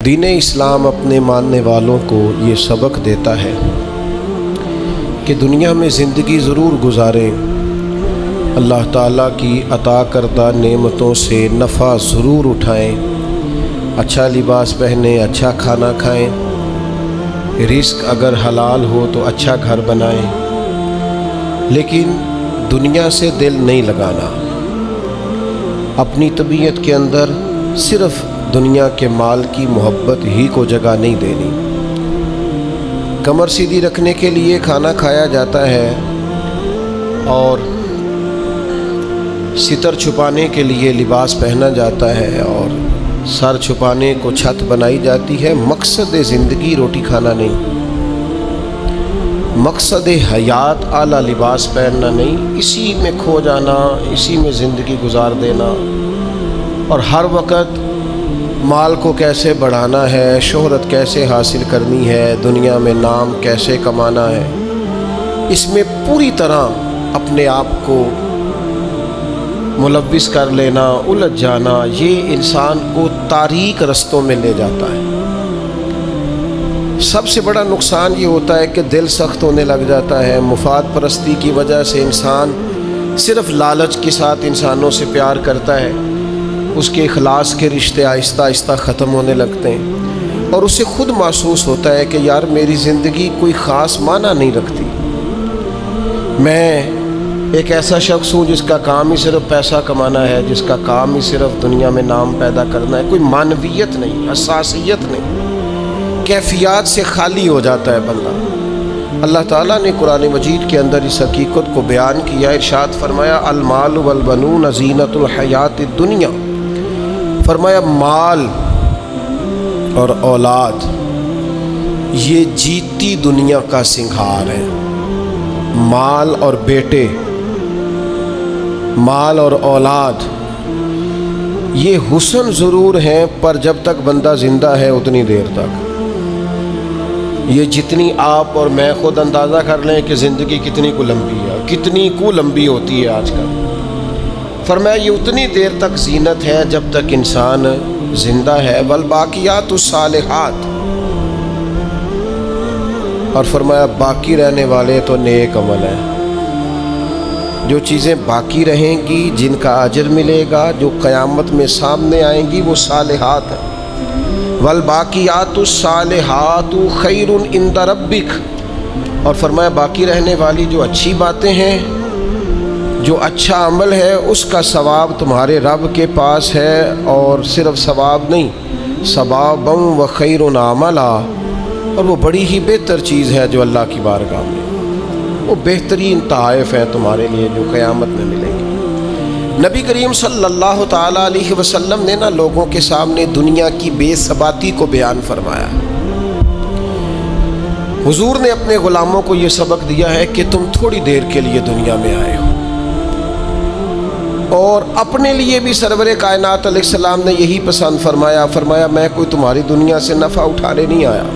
دین اسلام اپنے ماننے والوں کو یہ سبق دیتا ہے کہ دنیا میں زندگی ضرور گزاریں، اللہ تعالیٰ کی عطا کردہ نعمتوں سے نفع ضرور اٹھائیں، اچھا لباس پہنیں، اچھا کھانا کھائیں، رزق اگر حلال ہو تو اچھا گھر بنائیں، لیکن دنیا سے دل نہیں لگانا، اپنی طبیعت کے اندر صرف دنیا کے مال کی محبت ہی کو جگہ نہیں دینی۔ کمر سیدھی رکھنے کے لیے کھانا کھایا جاتا ہے اور ستر چھپانے کے لیے لباس پہنا جاتا ہے اور سر چھپانے کو چھت بنائی جاتی ہے۔ مقصد زندگی روٹی کھانا نہیں، مقصد حیات اعلیٰ لباس پہننا نہیں، اسی میں کھو جانا، اسی میں زندگی گزار دینا، اور ہر وقت مال کو کیسے بڑھانا ہے، شہرت کیسے حاصل کرنی ہے، دنیا میں نام کیسے کمانا ہے، اس میں پوری طرح اپنے آپ کو ملوث کر لینا، الجھ جانا، یہ انسان کو تاریک رستوں میں لے جاتا ہے۔ سب سے بڑا نقصان یہ ہوتا ہے کہ دل سخت ہونے لگ جاتا ہے۔ مفاد پرستی کی وجہ سے انسان صرف لالچ کے ساتھ انسانوں سے پیار کرتا ہے، اس کے اخلاص کے رشتے آہستہ آہستہ ختم ہونے لگتے ہیں، اور اسے خود محسوس ہوتا ہے کہ یار میری زندگی کوئی خاص معنی نہیں رکھتی، میں ایک ایسا شخص ہوں جس کا کام ہی صرف پیسہ کمانا ہے، جس کا کام ہی صرف دنیا میں نام پیدا کرنا ہے، کوئی معنویت نہیں، حساسیت نہیں، کیفیات سے خالی ہو جاتا ہے بندہ۔ اللہ تعالیٰ نے قرآن مجید کے اندر اس حقیقت کو بیان کیا، ارشاد فرمایا المال والبنون زینت الحیات الدنیا، فرمایا مال اور اولاد یہ جیتی دنیا کا سنگھار ہے۔ مال اور بیٹے، مال اور اولاد یہ حسن ضرور ہیں، پر جب تک بندہ زندہ ہے اتنی دیر تک۔ یہ جتنی آپ اور میں خود اندازہ کر لیں کہ زندگی کتنی کو لمبی ہے، کتنی کو لمبی ہوتی ہے آج کل، فرمایا یہ اتنی دیر تک زینت ہے جب تک انسان زندہ ہے، والباقیات الصالحات، اور فرمایا باقی رہنے والے تو نیک عمل ہیں۔ جو چیزیں باقی رہیں گی، جن کا اجر ملے گا، جو قیامت میں سامنے آئیں گی، وہ صالحات ہیں۔ والباقیات الصالحات خیر عند ربک، اور فرمایا باقی رہنے والی جو اچھی باتیں ہیں، جو اچھا عمل ہے، اس کا ثواب تمہارے رب کے پاس ہے، اور صرف ثواب نہیں، ثوابا و خیر عملا، اور وہ بڑی ہی بہتر چیز ہے جو اللہ کی بارگاہ میں، وہ بہترین تحائف ہیں تمہارے لیے جو قیامت میں ملیں گے۔ نبی کریم صلی اللہ تعالیٰ علیہ وسلم نے لوگوں کے سامنے دنیا کی بے ثباتی کو بیان فرمایا۔ حضور نے اپنے غلاموں کو یہ سبق دیا ہے کہ تم تھوڑی دیر کے لیے دنیا میں آئے ہو، اور اپنے لیے بھی سرور کائنات علیہ السلام نے یہی پسند فرمایا، فرمایا میں کوئی تمہاری دنیا سے نفع اٹھانے نہیں آیا،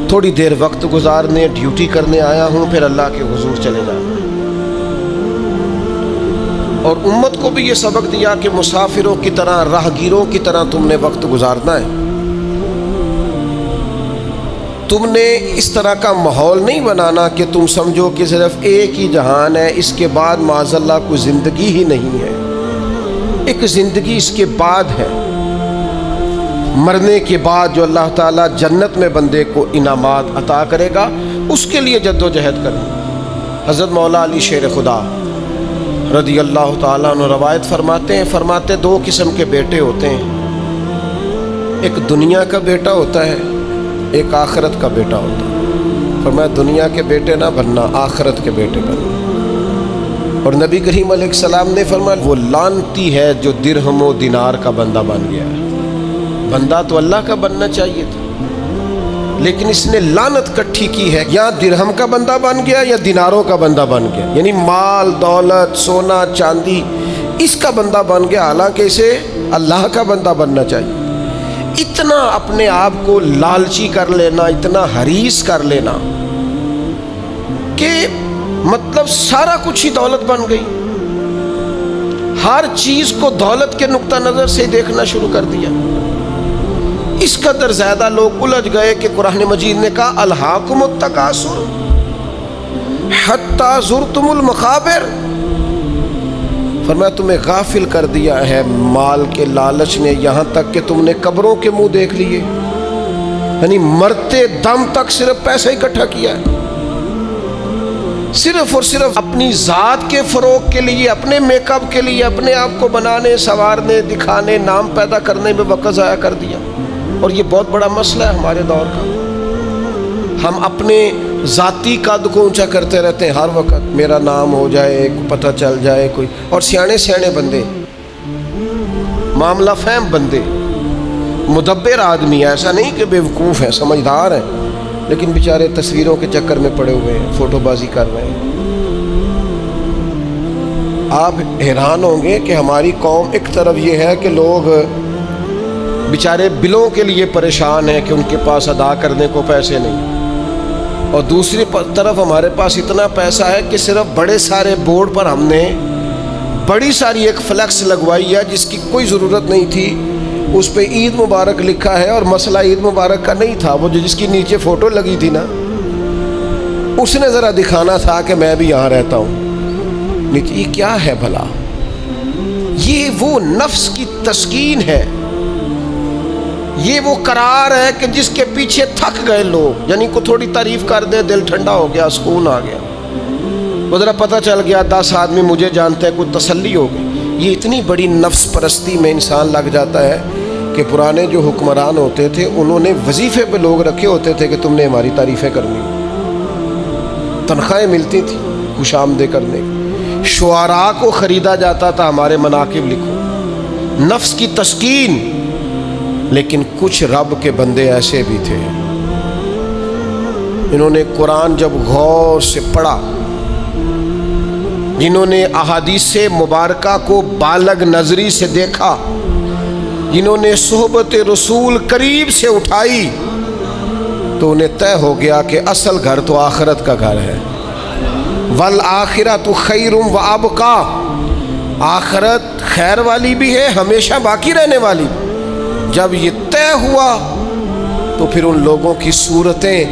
تھوڑی دیر وقت گزارنے، ڈیوٹی کرنے آیا ہوں، پھر اللہ کے حضور چلے جانا۔ اور امت کو بھی یہ سبق دیا کہ مسافروں کی طرح، راہگیروں کی طرح تم نے وقت گزارنا ہے، تم نے اس طرح کا ماحول نہیں بنانا کہ تم سمجھو کہ صرف ایک ہی جہان ہے، اس کے بعد معاذ اللہ کوئی زندگی ہی نہیں ہے۔ ایک زندگی اس کے بعد ہے، مرنے کے بعد جو اللہ تعالیٰ جنت میں بندے کو انعامات عطا کرے گا، اس کے لیے جد و جہد کریں۔ حضرت مولا علی شیر خدا رضی اللہ تعالیٰ عنہ روایت فرماتے ہیں، فرماتے دو قسم کے بیٹے ہوتے ہیں، ایک دنیا کا بیٹا ہوتا ہے، ایک آخرت کا بیٹا ہوتا ہے۔ فرمایا دنیا کے بیٹے نہ بننا، آخرت کے بیٹے بننا۔ اور نبی کریم علیہ السلام نے فرمایا وہ لعنتی ہے جو درہم و دینار کا بندہ بن گیا ہے۔ بندہ تو اللہ کا بننا چاہیے تھا، لیکن اس نے لعنت کٹھی کی ہے، یا درہم کا بندہ بن گیا یا دیناروں کا بندہ بن گیا، یعنی مال دولت سونا چاندی اس کا بندہ بن گیا، حالانکہ اسے اللہ کا بندہ بننا چاہیے۔ اتنا اپنے آپ کو لالچی کر لینا، اتنا حریص کر لینا کہ مطلب سارا کچھ ہی دولت بن گئی۔ ہر چیز کو دولت کے نقطہ نظر سے دیکھنا شروع کر دیا. اس قدر زیادہ لوگ الجھ گئے کہ قرآن مجید نے کہا الہاکم التکاثر حتی زرتم المقابر. فرمایا تمہیں غافل کر دیا ہے مال کے لالچ نے یہاں تک کہ تم نے قبروں کے منہ دیکھ لیے. یعنی مرتے دم تک صرف پیسہ اکٹھا کیا ہے، صرف اور صرف اپنی ذات کے فروغ کے لیے، اپنے میک اپ کے لیے، اپنے آپ کو بنانے سنوارنے دکھانے نام پیدا کرنے میں وقت ضائع کر دیا. اور یہ بہت بڑا مسئلہ ہے ہمارے دور کا. ہم اپنے ذاتی قد کو اونچا کرتے رہتے ہیں ہر وقت، میرا نام ہو جائے، پتہ چل جائے کوئی. اور سیانے سیانے بندے، معاملہ فہم بندے، مدبر آدمی، ایسا نہیں کہ بیوقوف ہیں، سمجھدار ہیں، لیکن بیچارے تصویروں کے چکر میں پڑے ہوئے ہیں، فوٹو بازی کر رہے ہیں. آپ حیران ہوں گے کہ ہماری قوم ایک طرف یہ ہے کہ لوگ بیچارے بلوں کے لیے پریشان ہیں کہ ان کے پاس ادا کرنے کو پیسے نہیں، اور دوسری طرف ہمارے پاس اتنا پیسہ ہے کہ صرف بڑے سارے بورڈ پر ہم نے بڑی ساری ایک فلیکس لگوائی ہے جس کی کوئی ضرورت نہیں تھی. اس پہ عید مبارک لکھا ہے اور مسئلہ عید مبارک کا نہیں تھا، وہ جس کی نیچے فوٹو لگی تھی نا، اس نے ذرا دکھانا تھا کہ میں بھی یہاں رہتا ہوں. یہ کیا ہے بھلا؟ یہ وہ نفس کی تسکین ہے، یہ وہ قرار ہے کہ جس کے پیچھے تھک گئے لوگ. یعنی کو تھوڑی تعریف کر دے دل ٹھنڈا ہو گیا، سکون آ گیا. وہ ذرا پتہ چل گیا 10 آدمی مجھے جانتے ہیں، کوئی تسلی ہو گئی. یہ اتنی بڑی نفس پرستی میں انسان لگ جاتا ہے کہ پرانے جو حکمران ہوتے تھے انہوں نے وظیفے پہ لوگ رکھے ہوتے تھے کہ تم نے ہماری تعریفیں کرنی، تنخواہیں ملتی تھیں خوش آمدید کرنے. شعراء کو خریدا جاتا تھا ہمارے مناقب لکھو، نفس کی تسکین. لیکن کچھ رب کے بندے ایسے بھی تھے، انہوں نے قرآن جب غور سے پڑھا، جنہوں نے احادیث مبارکہ کو بالغ نظری سے دیکھا، جنہوں نے صحبت رسول قریب سے اٹھائی، تو انہیں طے ہو گیا کہ اصل گھر تو آخرت کا گھر ہے. والآخرۃ خیر وابقیٰ، آخرت خیر والی بھی ہے، ہمیشہ باقی رہنے والی. جب یہ طے ہوا تو پھر ان لوگوں کی صورتیں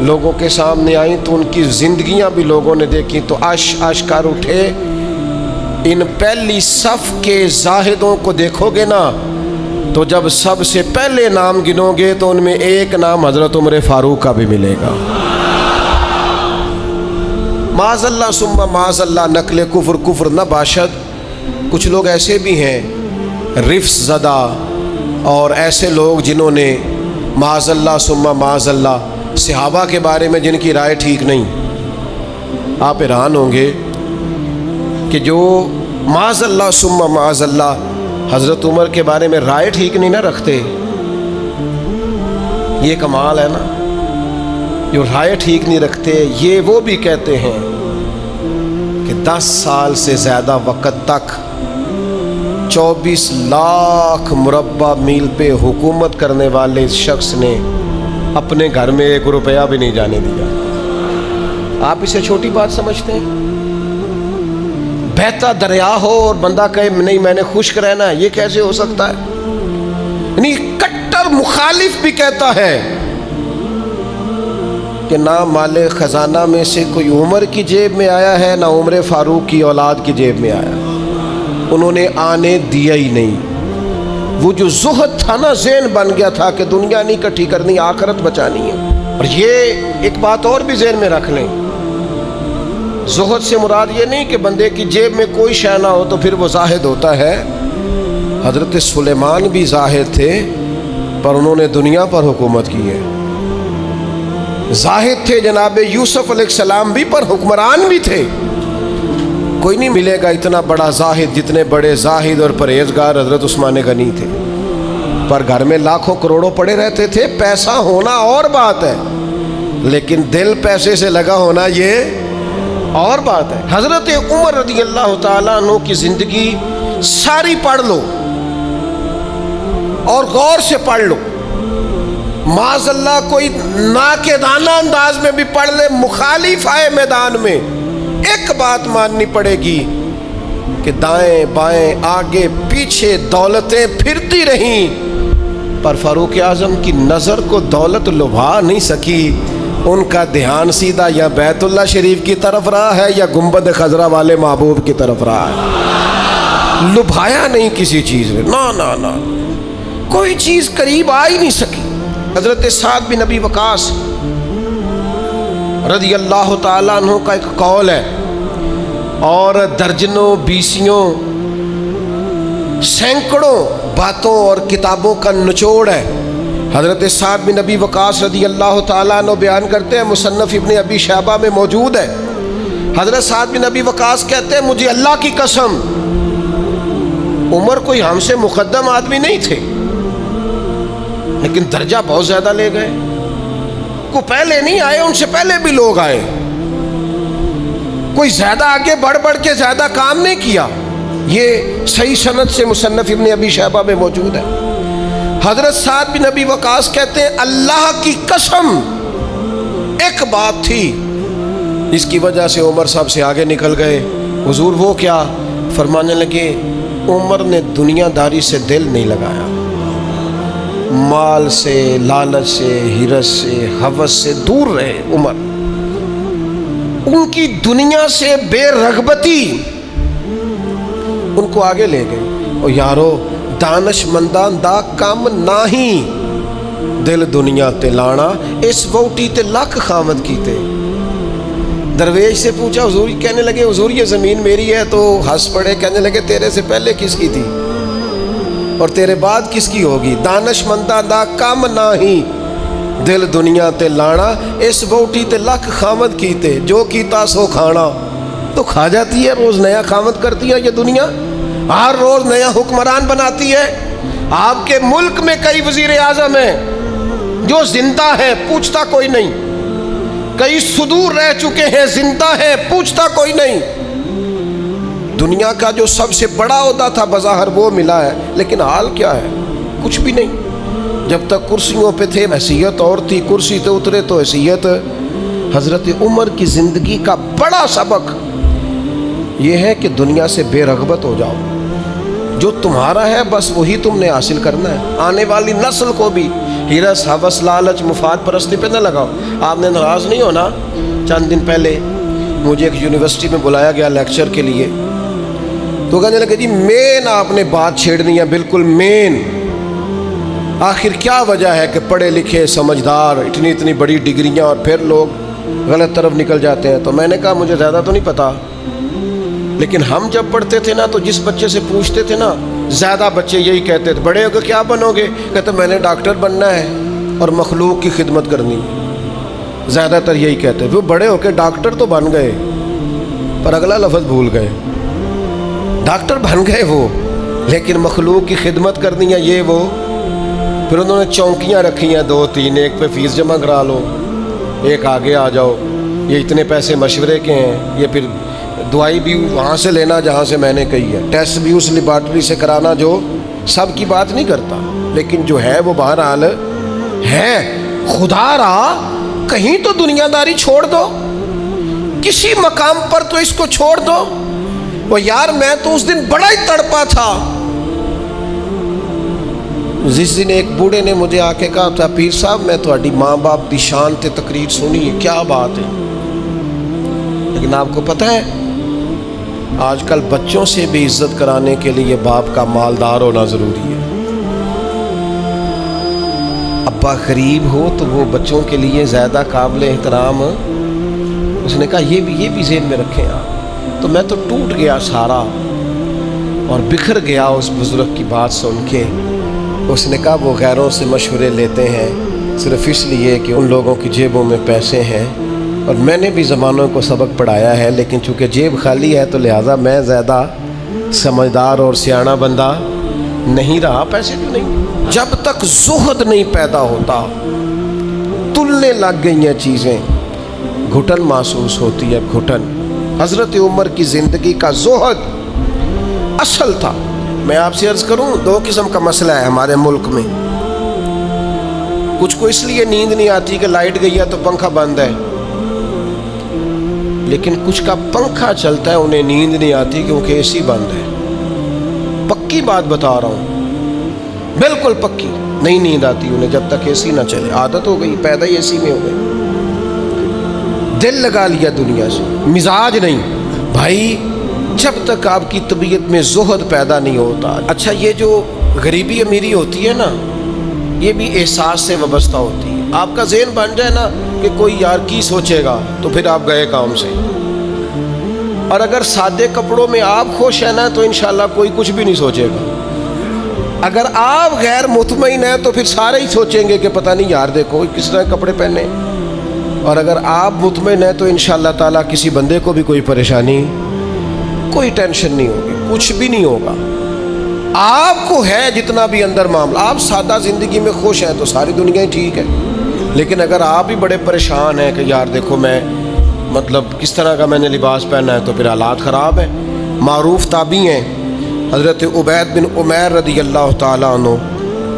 لوگوں کے سامنے آئیں، تو ان کی زندگیاں بھی لوگوں نے دیکھی تو عش کر اٹھے. ان پہلی صف کے زاہدوں کو دیکھو گے نا، تو جب سب سے پہلے نام گنو گے تو ان میں ایک نام حضرت عمر فاروق کا بھی ملے گا. معاذ اللہ ثم معاذ اللہ، نقل کفر نہ باشد. کچھ لوگ ایسے بھی ہیں رفس زدہ، اور ایسے لوگ جنہوں نے معاذ اللہ ثم معاذ اللہ صحابہ کے بارے میں جن کی رائے ٹھیک نہیں. آپ حیران ہوں گے کہ جو معاذ اللہ ثم معاذ اللہ حضرت عمر کے بارے میں رائے ٹھیک نہیں نہ رکھتے، یہ کمال ہے نا. جو رائے ٹھیک نہیں رکھتے یہ وہ بھی کہتے ہیں کہ 10 سال سے زیادہ وقت تک 24 لاکھ مربع میل پہ حکومت کرنے والے شخص نے اپنے گھر میں 1 روپیہ بھی نہیں جانے دیا. آپ اسے چھوٹی بات سمجھتے ہیں؟ بہتا دریا ہو اور بندہ کہے نہیں میں نے خشک رہنا ہے، یہ کیسے ہو سکتا ہے؟ یعنی کٹر مخالف بھی کہتا ہے کہ نہ مال خزانہ میں سے کوئی عمر کی جیب میں آیا ہے، نہ عمر فاروق کی اولاد کی جیب میں آیا، انہوں نے آنے دیا ہی نہیں. وہ جو زہد تھا نا، ذہن بن گیا تھا کہ دنیا نہیں کٹھی کرنی، آخرت بچانی ہے. اور یہ ایک بات اور بھی ذہن میں رکھ لیں، زہد سے مراد یہ نہیں کہ بندے کی جیب میں کوئی شے نہ ہو تو پھر وہ زاہد ہوتا ہے. حضرت سلیمان بھی زاہد تھے پر انہوں نے دنیا پر حکومت کی ہے. زاہد تھے جناب یوسف علیہ السلام بھی، پر حکمران بھی تھے. کوئی نہیں ملے گا اتنا بڑا زاہد جتنے بڑے زاہد اور پرہیزگار حضرت عثمان غنی تھے، پر گھر میں لاکھوں کروڑوں پڑے رہتے تھے. پیسہ ہونا اور بات ہے، لیکن دل پیسے سے لگا ہونا یہ اور بات ہے. حضرت عمر رضی اللہ تعالیٰ عنہ کی زندگی ساری پڑھ لو اور غور سے پڑھ لو. معاذ اللہ کوئی ناقدانہ انداز میں بھی پڑھ لے، مخالف آئے میدان میں، ایک بات ماننی پڑے گی کہ دائیں بائیں آگے پیچھے دولتیں پھرتی رہیں، پر فاروق اعظم کی نظر کو دولت لبھا نہیں سکی. ان کا دھیان سیدھا یا بیت اللہ شریف کی طرف رہا ہے یا گنبد خضرا والے محبوب کی طرف رہا ہے. لبھایا نہیں کسی چیز میں، نہ کوئی چیز قریب آ ہی نہیں سکی. حضرت سعد بن ابی وقاص رضی اللہ تعالیٰ عنہ کا ایک قول ہے، اور درجنوں بیسیوں سینکڑوں باتوں اور کتابوں کا نچوڑ ہے. حضرت سعد بن ابی وقاص رضی اللہ تعالیٰ عنہ بیان کرتے ہیں، مصنف ابن ابی شیبہ میں موجود ہے. حضرت سعد بن ابی وقاص کہتے ہیں مجھے اللہ کی قسم عمر کوئی ہم سے مقدم آدمی نہیں تھے، لیکن درجہ بہت زیادہ لے گئے. کو پہلے نہیں آئے، ان سے پہلے بھی لوگ آئے. کوئی زیادہ آگے بڑھ کے زیادہ کام نہیں کیا. یہ صحیح سند سے مصنف ابن ابی شیبہ میں موجود ہے. حضرت سعد بن ابی وقاص کہتے ہیں اللہ کی قسم ایک بات تھی اس کی وجہ سے عمر صاحب سے آگے نکل گئے. حضور وہ کیا؟ فرمانے لگے عمر نے دنیا داری سے دل نہیں لگایا، مال سے، لالچ سے، حرص سے، ہوس سے دور رہے. عمر ان کی دنیا سے بے رغبتی ان کو آگے لے گئی. اور یارو دانش مندان دا کم نہیں، دل دنیا تے لانا اس ووٹی تے لکھ خامد کیتے. درویش سے پوچھا، حضور کہنے لگے حضور یہ زمین میری ہے، تو ہنس پڑے، کہنے لگے تیرے سے پہلے کس کی تھی اور تیرے بعد کس کی ہوگی؟ دانش مندہ دا کم نہیں، دل دنیا تے لانا اس ووٹی تے لکھ خامد کیتے. جو کیتا سو کھانا، تو کھا جاتی ہے. روز نیا خامد کرتی ہے یہ دنیا، ہر روز نیا حکمران بناتی ہے. آپ کے ملک میں کئی وزیر اعظم ہیں جو زندہ ہے، پوچھتا کوئی نہیں. کئی صدور رہ چکے ہیں، زندہ ہے، پوچھتا کوئی نہیں. دنیا کا جو سب سے بڑا عہدہ تھا بظاہر وہ ملا ہے، لیکن حال کیا ہے؟ کچھ بھی نہیں. جب تک کرسیوں پہ تھے حیثیت اور تھی، کرسی سے اترے تو حیثیت. حضرت عمر کی زندگی کا بڑا سبق یہ ہے کہ دنیا سے بے رغبت ہو جاؤ. جو تمہارا ہے بس وہی تم نے حاصل کرنا ہے. آنے والی نسل کو بھی حرص، ہوس، لالچ، مفاد پرستی پہ نہ لگاؤ. آپ نے ناراض نہیں ہونا، چند دن پہلے مجھے ایک یونیورسٹی میں بلایا گیا لیکچر کے لیے، تو کہنے لگے جی مین آپ نے بات چھیڑنی ہے، بالکل مین. آخر کیا وجہ ہے کہ پڑھے لکھے سمجھدار اتنی بڑی ڈگریاں اور پھر لوگ غلط طرف نکل جاتے ہیں؟ تو میں نے کہا مجھے زیادہ تو نہیں پتا، لیکن ہم جب پڑھتے تھے نا تو جس بچے سے پوچھتے تھے نا، زیادہ بچے یہی کہتے تھے بڑے ہو کے کیا بنو گے؟ کہتے میں نے ڈاکٹر بننا ہے اور مخلوق کی خدمت کرنی. زیادہ تر یہی کہتے. وہ بڑے ہو کے ڈاکٹر تو بن گئے پر اگلا لفظ بھول گئے. ڈاکٹر بن گئے وہ، لیکن مخلوق کی خدمت کرنی ہے یہ وہ. پھر انہوں نے چونکیاں رکھی ہیں 2-3، ایک پہ فیس جمع کرا لو، ایک آگے آ جاؤ، یہ اتنے پیسے مشورے کے ہیں، یہ پھر دوائی بھی وہاں سے لینا جہاں سے میں نے کہی ہے، ٹیسٹ بھی اس لیبارٹری سے کرانا جو سب کی بات نہیں کرتا، لیکن جو ہے وہ بہرحال ہے. خدا را کہیں تو دنیا داری چھوڑ دو، کسی مقام پر تو اس کو چھوڑ دو. وہ یار میں تو اس دن بڑا ہی تڑپا تھا جس دن ایک بوڑھے نے مجھے آ کے کہا تھا پیر صاحب میں تھوڑی ماں باپ کی شان تے تقریر سنی ہے، کیا بات ہے. لیکن آپ کو پتہ ہے آج کل بچوں سے بھی عزت کرانے کے لیے باپ کا مالدار ہونا ضروری ہے. ابا غریب ہو تو وہ بچوں کے لیے زیادہ قابل احترام. اس نے کہا یہ بھی ذہن میں رکھیں آپ. تو میں تو ٹوٹ گیا سارا اور بکھر گیا اس بزرگ کی بات سن کے. اس نے کہا وہ غیروں سے مشورے لیتے ہیں صرف اس لیے کہ ان لوگوں کی جیبوں میں پیسے ہیں، اور میں نے بھی زمانوں کو سبق پڑھایا ہے، لیکن چونکہ جیب خالی ہے تو لہٰذا میں زیادہ سمجھدار اور سیاںا بندہ نہیں رہا. پیسے کیوں نہیں؟ جب تک زہد نہیں پیدا ہوتا تلنے لگ گئی ہیں چیزیں، گھٹن محسوس ہوتی ہے، گھٹن. حضرت عمر کی زندگی کا زہد اصل تھا. میں آپ سے عرض کروں 2 قسم کا مسئلہ ہے ہمارے ملک میں. کچھ کو اس لیے نیند نہیں آتی کہ لائٹ گئی ہے تو پنکھا بند ہے، لیکن کچھ کا پنکھا چلتا ہے انہیں نیند نہیں آتی کیونکہ اے سی بند ہے. پکی بات بتا رہا ہوں, بالکل پکی. نہیں نیند آتی انہیں جب تک اے سی نہ چلے. عادت ہو گئی, پیدا ہی اے سی میں ہو گئی. دل لگا لیا دنیا سے, مزاج نہیں. بھائی جب تک آپ کی طبیعت میں زہد پیدا نہیں ہوتا. اچھا یہ جو غریبی امیری ہوتی ہے نا, یہ بھی احساس سے وابستہ ہوتی ہے. آپ کا ذہن بن جائے نا کہ کوئی یار کی سوچے گا, تو پھر آپ گئے کام سے. اور اگر سادے کپڑوں میں آپ خوش ہیں نا تو انشاءاللہ کوئی کچھ بھی نہیں سوچے گا. اگر آپ غیر مطمئن ہیں تو پھر سارے ہی سوچیں گے کہ پتہ نہیں یار دیکھو کس طرح کپڑے پہنے. اور اگر آپ مطمئن ہیں تو انشاءاللہ تعالیٰ کسی بندے کو بھی کوئی پریشانی, کوئی ٹینشن نہیں ہوگی, کچھ بھی نہیں ہوگا. آپ کو ہے جتنا بھی اندر معاملہ, آپ سادہ زندگی میں خوش ہیں تو ساری دنیا ہی ٹھیک ہے. لیکن اگر آپ ہی بڑے پریشان ہیں کہ یار دیکھو میں مطلب کس طرح کا میں نے لباس پہنا ہے, تو پھر حالات خراب ہیں. معروف تابعی ہیں حضرت عبید بن عمیر رضی اللہ تعالیٰ عنہ,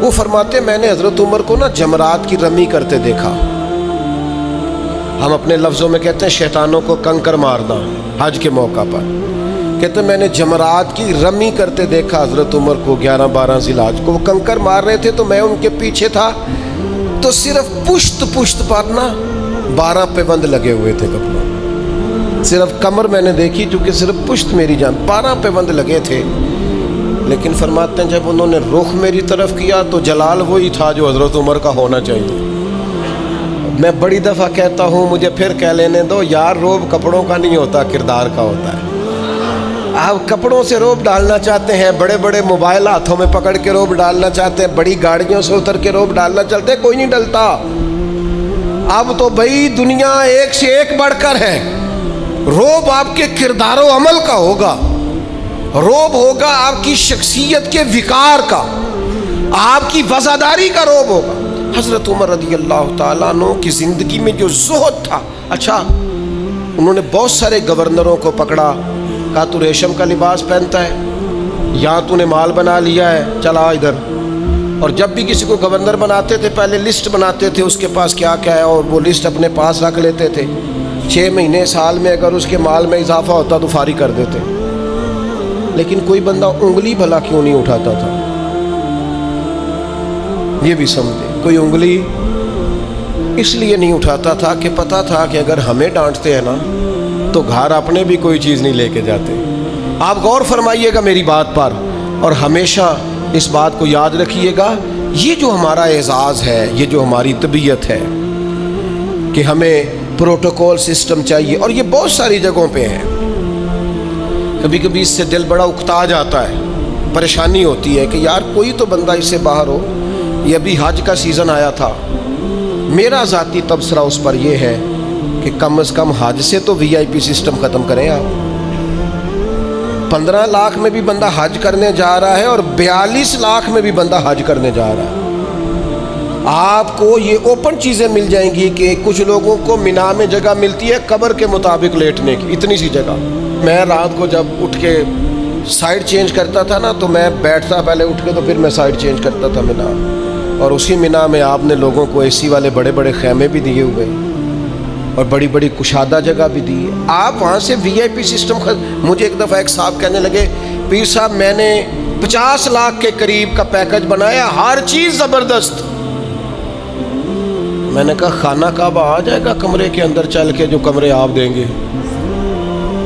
وہ فرماتے میں نے حضرت عمر کو نا جمرات کی رمی کرتے دیکھا. ہم اپنے لفظوں میں کہتے ہیں شیطانوں کو کنکر مارنا حج کے موقع پر. کہتے ہیں میں نے جمرات کی رمی کرتے دیکھا حضرت عمر کو 11-12 ذی الحج کو. وہ کنکر مار رہے تھے تو میں ان کے پیچھے تھا, تو صرف پشت پر نا 12 پیوند لگے ہوئے تھے کپڑوں. صرف کمر میں نے دیکھی چونکہ صرف پشت میری جان 12 پیوند لگے تھے. لیکن فرماتے ہیں جب انہوں نے رخ میری طرف کیا تو جلال وہی تھا جو حضرت عمر کا ہونا چاہیے. میں بڑی دفعہ کہتا ہوں, مجھے پھر کہہ لینے دو یار, روب کپڑوں کا نہیں ہوتا کردار کا ہوتا ہے. آپ کپڑوں سے روب ڈالنا چاہتے ہیں, بڑے بڑے موبائل ہاتھوں میں پکڑ کے روب ڈالنا چاہتے ہیں, بڑی گاڑیوں سے اتر کے روب ڈالنا چلتے ہیں, کوئی نہیں ڈلتا. اب تو بھائی دنیا ایک سے ایک بڑھ کر ہے. روب آپ کے کردار و عمل کا ہوگا, روب ہوگا آپ کی شخصیت کے وقار کا, آپ کی وفاداری کا روب ہوگا. حضرت عمر رضی اللہ تعالیٰ عنہ کی زندگی میں جو زہد تھا, اچھا انہوں نے بہت سارے گورنروں کو پکڑا, کہا تو ریشم کا لباس پہنتا ہے, یا تو نے مال بنا لیا ہے, چلا ادھر. اور جب بھی کسی کو گورنر بناتے تھے پہلے لسٹ بناتے تھے اس کے پاس کیا کیا ہے, اور وہ لسٹ اپنے پاس رکھ لیتے تھے. 6 مہینے سال میں اگر اس کے مال میں اضافہ ہوتا تو فارغ کر دیتے. لیکن کوئی بندہ انگلی بھلا کیوں نہیں اٹھاتا تھا, یہ بھی سمجھے. کوئی انگلی اس لیے نہیں اٹھاتا تھا کہ پتہ تھا کہ اگر ہمیں ڈانٹتے ہیں نا تو گھر اپنے بھی کوئی چیز نہیں لے کے جاتے. آپ غور فرمائیے گا میری بات پر, اور ہمیشہ اس بات کو یاد رکھیے گا, یہ جو ہمارا اعزاز ہے, یہ جو ہماری طبیعت ہے کہ ہمیں پروٹوکول سسٹم چاہیے, اور یہ بہت ساری جگہوں پہ ہے. کبھی کبھی اس سے دل بڑا اکتا جاتا ہے, پریشانی ہوتی ہے کہ یار کوئی تو بندہ اس سے باہر ہو. یہ ابھی حج کا سیزن آیا تھا, میرا ذاتی تبصرہ اس پر یہ ہے کہ کم از کم حج سے تو VIP سسٹم ختم کریں. آپ 15 لاکھ میں بھی بندہ حج کرنے جا رہا ہے اور 42 لاکھ میں بھی بندہ حج کرنے جا رہا ہے. آپ کو یہ اوپن چیزیں مل جائیں گی کہ کچھ لوگوں کو مینا میں جگہ ملتی ہے قبر کے مطابق لیٹنے کی, اتنی سی جگہ. میں رات کو جب اٹھ کے سائڈ چینج کرتا تھا نا تو میں بیٹھتا پہلے اٹھ کے, تو پھر میں سائڈ چینج کرتا تھا مینا. اور اسی مینا میں آپ نے لوگوں کو AC والے بڑے بڑے خیمے بھی دیے ہوئے اور بڑی بڑی کشادہ جگہ بھی دی ہے. آپ وہاں سے VIP سسٹم مجھے ایک دفعہ ایک صاحب کہنے لگے, پیر صاحب میں نے 50 لاکھ کے قریب کا پیکج بنایا, ہر چیز زبردست. میں نے کہا خانہ کعبہ آ جائے گا کمرے کے اندر چل کے جو کمرے آپ دیں گے؟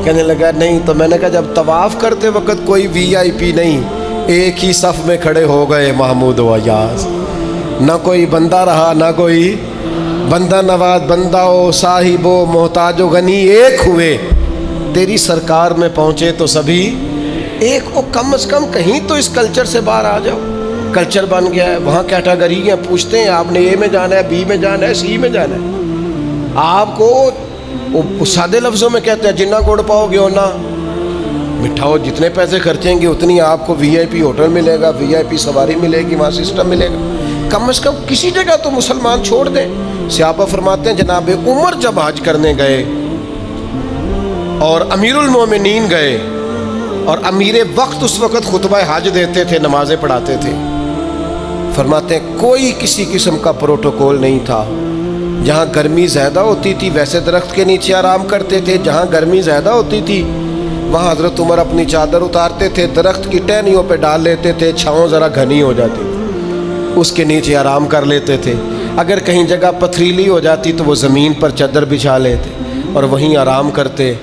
کہنے لگا نہیں. تو میں نے کہا جب طواف کرتے وقت کوئی VIP نہیں, ایک ہی صف میں کھڑے ہو گئے محمود و ایاز, نہ کوئی بندہ رہا نہ کوئی بندہ نواز, بندہ و صاحب و محتاج و غنی ایک ہوئے, تیری سرکار میں پہنچے تو سبھی ایک. او کم از کم کہیں تو اس کلچر سے باہر آ جاؤ. کلچر بن گیا ہے, وہاں کیٹاگری ہیں, پوچھتے ہیں آپ نے A میں جانا ہے, B میں جانا ہے, C میں جانا ہے. آپ کو سادے لفظوں میں کہتے ہیں جنہ گڑ پاؤ گے ہونا میٹھا ہو, جتنے پیسے خرچیں گے اتنی آپ کو VIP ہوٹل ملے گا, VIP سواری ملے گی, وہاں سسٹم ملے گا. کم از کم کسی جگہ تو مسلمان چھوڑ دیں. صحابہ فرماتے ہیں جناب عمر جب حج کرنے گئے اور امیر المومنین گئے, اور امیر وقت اس وقت خطبہ حج دیتے تھے, نمازیں پڑھاتے تھے, فرماتے ہیں کوئی کسی قسم کا پروٹوکول نہیں تھا. جہاں گرمی زیادہ ہوتی تھی ویسے درخت کے نیچے آرام کرتے تھے، جہاں گرمی زیادہ ہوتی تھی وہاں حضرت عمر اپنی چادر اتارتے تھے، درخت کی ٹہنیوں پہ ڈال لیتے تھے، چھاؤں ذرا گھنی ہو جاتی تھی، اس کے نیچے آرام کر لیتے تھے۔ اگر کہیں جگہ پتھریلی ہو جاتی تو وہ زمین پر چادر بچھا لیتے اور وہیں آرام کرتے۔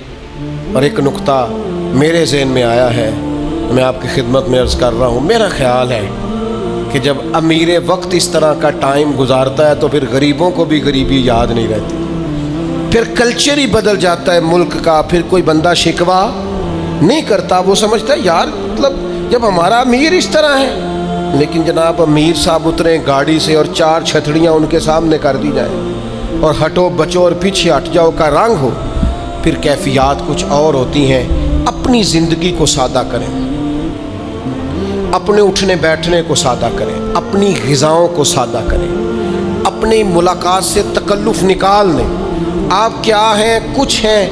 اور ایک نقطہ میرے ذہن میں آیا ہے، میں آپ کی خدمت میں عرض کر رہا ہوں، میرا خیال ہے کہ جب امیر وقت اس طرح کا ٹائم گزارتا ہے تو پھر غریبوں کو بھی غریبی یاد نہیں رہتی، پھر کلچر ہی بدل جاتا ہے ملک کا، پھر کوئی بندہ شکوہ نہیں کرتا، وہ سمجھتا ہے یار مطلب جب ہمارا امیر اس طرح ہے۔ لیکن جناب امیر صاحب اتریں گاڑی سے اور 4 چھتریاں ان کے سامنے کر دی جائیں اور ہٹو بچو اور پیچھے ہٹ جاؤ کا رنگ ہو، پھر کیفیات کچھ اور ہوتی ہیں۔ اپنی زندگی کو سادہ کریں، اپنے اٹھنے بیٹھنے کو سادہ کریں، اپنی غذاؤں کو سادہ کریں، اپنی ملاقات سے تکلف نکال لیں۔ آپ کیا ہیں، کچھ ہیں،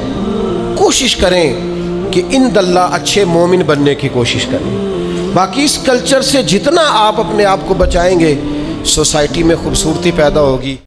کوشش کریں کہ اند اللہ اچھے مومن بننے کی کوشش کریں۔ باقی اس کلچر سے جتنا آپ اپنے آپ کو بچائیں گے سوسائٹی میں خوبصورتی پیدا ہوگی۔